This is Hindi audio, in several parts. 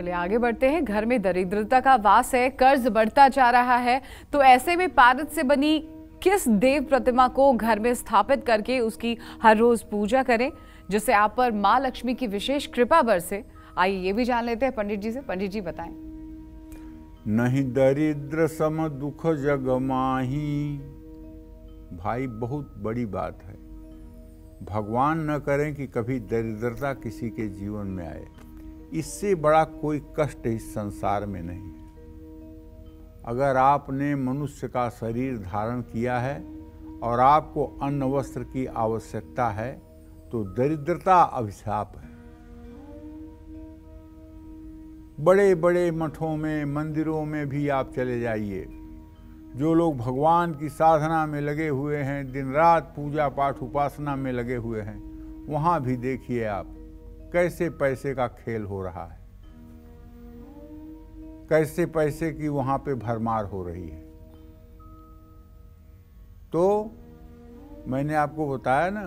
चलिए आगे बढ़ते हैं। घर में दरिद्रता का वास है, कर्ज बढ़ता जा रहा है, तो ऐसे में पारद से बनी किस देव प्रतिमा को घर में स्थापित करके उसकी हर रोज पूजा करें जिससे आप पर मां लक्ष्मी की विशेष कृपा बरसे? आइए ये भी जान लेते हैं पंडित जी से। पंडित जी बताएं। नहीं दरिद्र सम दुख जग माही, भाई बहुत बड़ी बात है। भगवान न करें कि कभी दरिद्रता किसी के जीवन में आए, इससे बड़ा कोई कष्ट इस संसार में नहीं है। अगर आपने मनुष्य का शरीर धारण किया है और आपको अन्न वस्त्र की आवश्यकता है तो दरिद्रता अभिशाप है। बड़े बड़े मठों में, मंदिरों में भी आप चले जाइए, जो लोग भगवान की साधना में लगे हुए हैं, दिन रात पूजा पाठ उपासना में लगे हुए हैं, वहाँ भी देखिए आप कैसे पैसे का खेल हो रहा है, कैसे पैसे की वहाँ पे भरमार हो रही है। तो मैंने आपको बताया ना,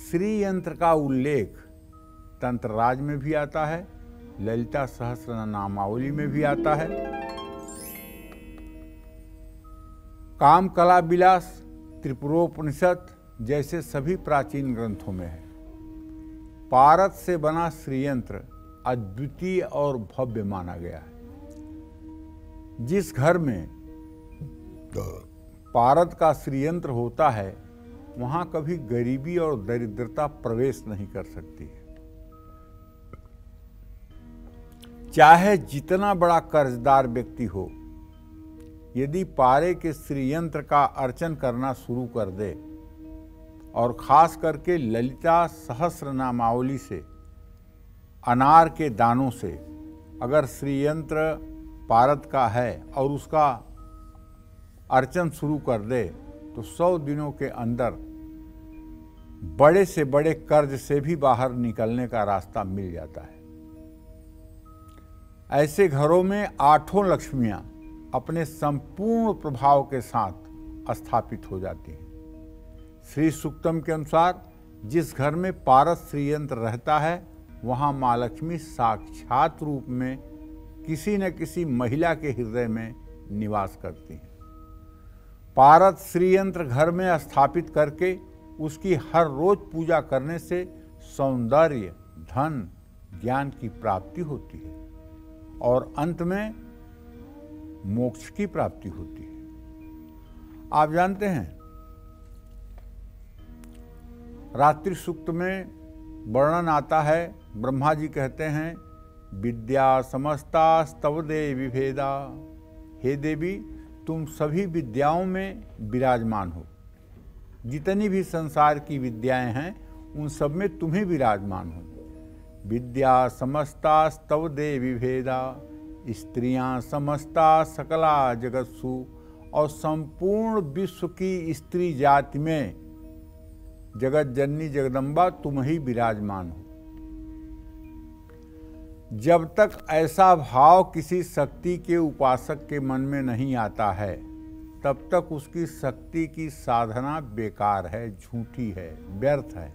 श्री यंत्र का उल्लेख तंत्र राज में भी आता है, ललिता सहस्त्र नामावली में भी आता है, काम कला विलास, त्रिपुरोपनिषद जैसे सभी प्राचीन ग्रंथों में है। पारद से बना श्रीयंत्र अद्वितीय और भव्य माना गया है। जिस घर में पारद का श्रीयंत्र होता है वहां कभी गरीबी और दरिद्रता प्रवेश नहीं कर सकती है। चाहे जितना बड़ा कर्जदार व्यक्ति हो, यदि पारे के श्रीयंत्र का अर्चन करना शुरू कर दे और खास करके ललिता सहस्त्र नामावली से, अनार के दानों से अगर श्रीयंत्र पारद का है और उसका अर्चन शुरू कर दे तो 100 दिनों के अंदर बड़े से बड़े कर्ज से भी बाहर निकलने का रास्ता मिल जाता है। ऐसे घरों में 8 लक्ष्मियां अपने संपूर्ण प्रभाव के साथ स्थापित हो जाती हैं। श्री सूक्तम के अनुसार जिस घर में पारद श्रीयंत्र रहता है वहां मां लक्ष्मी साक्षात रूप में किसी न किसी महिला के हृदय में निवास करती हैं। पारद श्रीयंत्र घर में स्थापित करके उसकी हर रोज पूजा करने से सौंदर्य, धन, ज्ञान की प्राप्ति होती है और अंत में मोक्ष की प्राप्ति होती है। आप जानते हैं रात्रि सूक्त में वर्णन आता है, ब्रह्मा जी कहते हैं विद्या समस्ता स्तव देवी भेदा, हे देवी तुम सभी विद्याओं में विराजमान हो, जितनी भी संसार की विद्याएं हैं उन सब में तुम ही विराजमान हो। विद्या समस्ता स्तव देवी भेदा, स्त्रियां समस्ता सकला जगत्सु, और संपूर्ण विश्व की स्त्री जाति में जगत जननी जगदम्बा तुम ही विराजमान हो। जब तक ऐसा भाव किसी शक्ति के उपासक के मन में नहीं आता है तब तक उसकी शक्ति की साधना बेकार है, झूठी है, व्यर्थ है।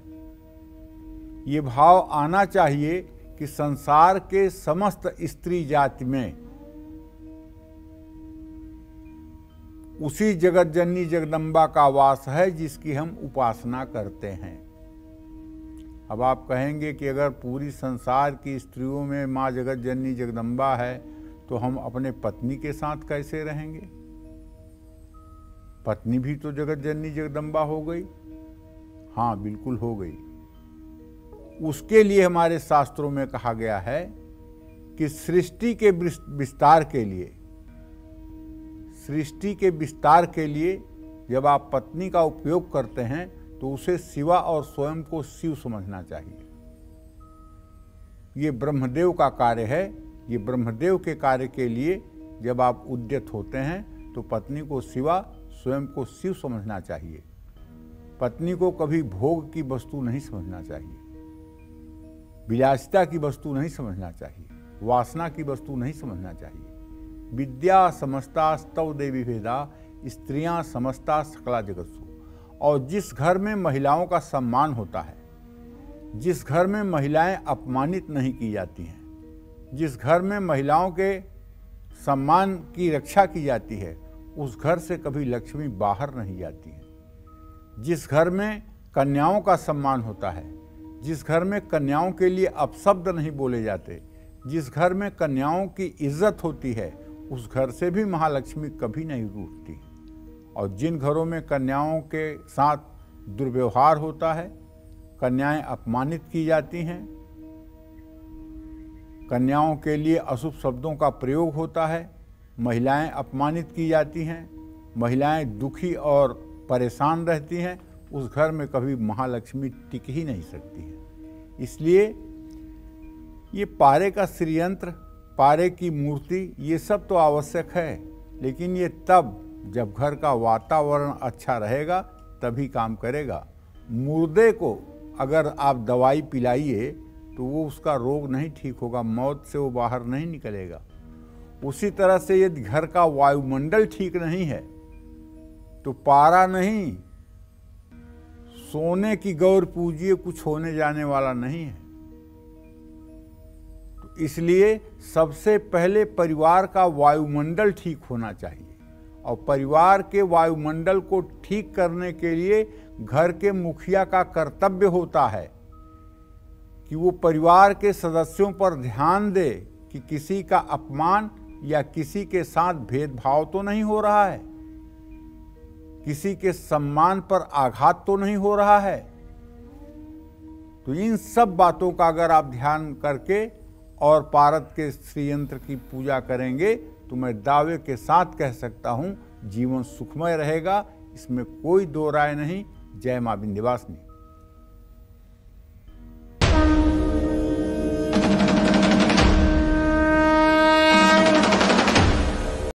ये भाव आना चाहिए कि संसार के समस्त स्त्री जाति में उसी जगत जननी जगदम्बा का वास है जिसकी हम उपासना करते हैं। अब आप कहेंगे कि अगर पूरी संसार की स्त्रियों में माँ जगत जननी जगदम्बा है तो हम अपने पत्नी के साथ कैसे रहेंगे? पत्नी भी तो जगत जननी जगदम्बा हो गई। हाँ, बिल्कुल हो गई। उसके लिए हमारे शास्त्रों में कहा गया है कि सृष्टि के विस्तार के लिए जब आप पत्नी का उपयोग करते हैं तो उसे शिवा और स्वयं को शिव समझना चाहिए। ये ब्रह्मदेव का कार्य है। ये ब्रह्मदेव के कार्य के लिए जब आप उद्यत होते हैं तो पत्नी को शिवा, स्वयं को शिव समझना चाहिए। पत्नी को कभी भोग की वस्तु नहीं समझना चाहिए, विलासिता की वस्तु नहीं समझना चाहिए, वासना की वस्तु नहीं समझना चाहिए। विद्या समस्ता स्तव देवी भेदा, स्त्रियां समस्ता सकला जगत्सु। और जिस घर में महिलाओं का सम्मान होता है, जिस घर में महिलाएं अपमानित नहीं की जाती हैं, जिस घर में महिलाओं के सम्मान की रक्षा की जाती है उस घर से कभी लक्ष्मी बाहर नहीं जाती है। जिस घर में कन्याओं का सम्मान होता है, जिस घर में कन्याओं के लिए अपशब्द नहीं बोले जाते, जिस घर में कन्याओं की इज्जत होती है, उस घर से भी महालक्ष्मी कभी नहीं रूठती। और जिन घरों में कन्याओं के साथ दुर्व्यवहार होता है, कन्याएं अपमानित की जाती हैं, कन्याओं के लिए अशुभ शब्दों का प्रयोग होता है, महिलाएं अपमानित की जाती हैं, महिलाएं दुखी और परेशान रहती हैं, उस घर में कभी महालक्ष्मी टिक ही नहीं सकती है। इसलिए ये पारे का श्रीयंत्र, पारे की मूर्ति, ये सब तो आवश्यक है, लेकिन ये तब जब घर का वातावरण अच्छा रहेगा तभी काम करेगा। मुर्दे को अगर आप दवाई पिलाइए तो वो उसका रोग नहीं ठीक होगा, मौत से वो बाहर नहीं निकलेगा। उसी तरह से यदि घर का वायुमंडल ठीक नहीं है तो पारा नहीं, सोने की गौर पूजिए, कुछ होने जाने वाला नहीं है। तो इसलिए सबसे पहले परिवार का वायुमंडल ठीक होना चाहिए, और परिवार के वायुमंडल को ठीक करने के लिए घर के मुखिया का कर्तव्य होता है कि वो परिवार के सदस्यों पर ध्यान दे कि किसी का अपमान या किसी के साथ भेदभाव तो नहीं हो रहा है, किसी के सम्मान पर आघात तो नहीं हो रहा है। तो इन सब बातों का अगर आप ध्यान करके और पारद के श्रीयंत्र की पूजा करेंगे तो मैं दावे के साथ कह सकता हूं जीवन सुखमय रहेगा, इसमें कोई दो राय नहीं। जय मां विंध्यवासिनी।